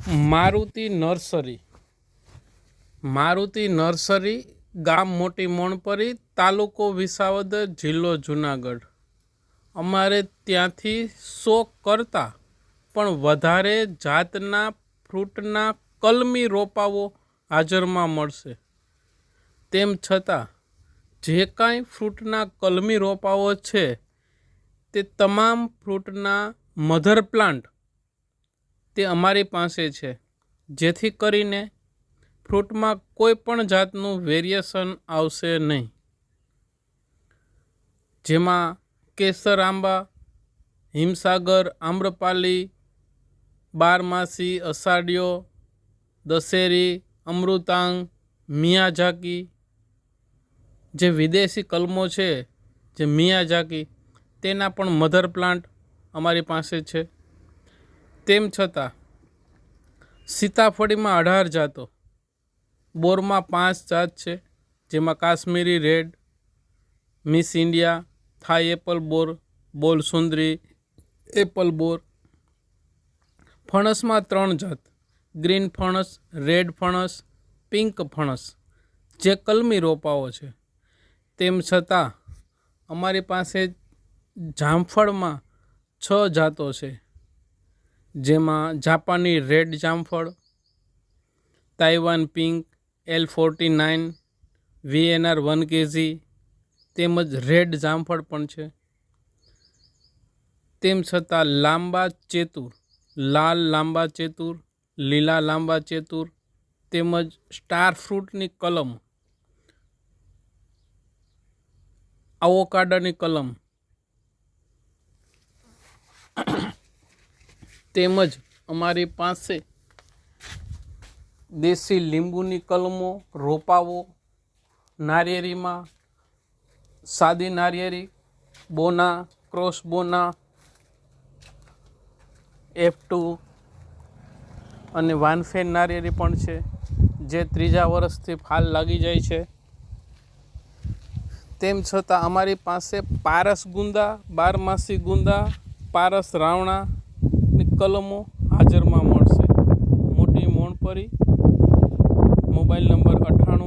Maruti nursery ગામ મોટી મોણપરી, તાલુકો વિસાવદર, જિલ્લો જુનાગઢ. અમારે ત્યાંથી 100 કરતાં પણ વધારે જાતના ફ્રૂટના કલમી રોપાઓ હાજરમાં મળશે. તેમ છતાં જે કાંઈ ફ્રૂટના કલમી રોપાઓ છે તે તમામ ફ્રૂટના મધર પ્લાન્ટ તે અમારી પાસે છે, જેથી કરીને ફ્રૂટમાં કોઈ પણ જાતનું વેરિએશન આવશે નહીં. જેમાં કેસર આંબા, હિમસાગર, આમ્રપાલી, બારમાસી, અષાઢિયો, દશેરી, અમૃતાંગ, મિયાઝાકી, જે વિદેશી કલમો છે, જે મિયાઝાકી, તેના પણ મધર પ્લાન્ટ અમારી પાસે છે. તેમ છતાં સીતાફળીમાં 18 જાતો, બોરમાં 5 જાત છે, જેમાં કાશ્મીરી રેડ, મિસ ઇન્ડિયા, થાઈ એપલ બોર, બોલ સુંદરી, એપલ બોર. ફણસમાં 3 જાત, ગ્રીન ફણસ, રેડ ફણસ, પિંક ફણસ, જે કલમી રોપાઓ છે. તેમ છતાં અમારી પાસે જામફળમાં 6 જાતો છે, જેમાં જાપાની રેડ જામફળ, Taiwan pink, L49, VNR 1 kg તેમજ રેડ જામફળ પણ છે. તેમ છતાં લાંબા ચેતુર, લાલ લાંબા ચેતુર, લીલા લાંબા ચેતુર તેમજ સ્ટાર ફ્રૂટની કલમ, આવોકાડોની કલમ તેમજ અમારી પાસે દેશી લીંબુની કલમો, રોપાઓ, નારિયેરીમાં સાદી નારિયેરી, બોના, ક્રોસ બોના, F2 અને વાનફેન નારિયેરી પણ છે, જે 3જા વર્ષથી ફાલ લાગી જાય છે. તેમ છતાં અમારી પાસે પારસ ગુંદા, બારમાસી ગુંદા, પારસ રાવણાની કલમો હાજરમાં મળશે. મોટી મોણપરી, મોબાઈલ નંબર 98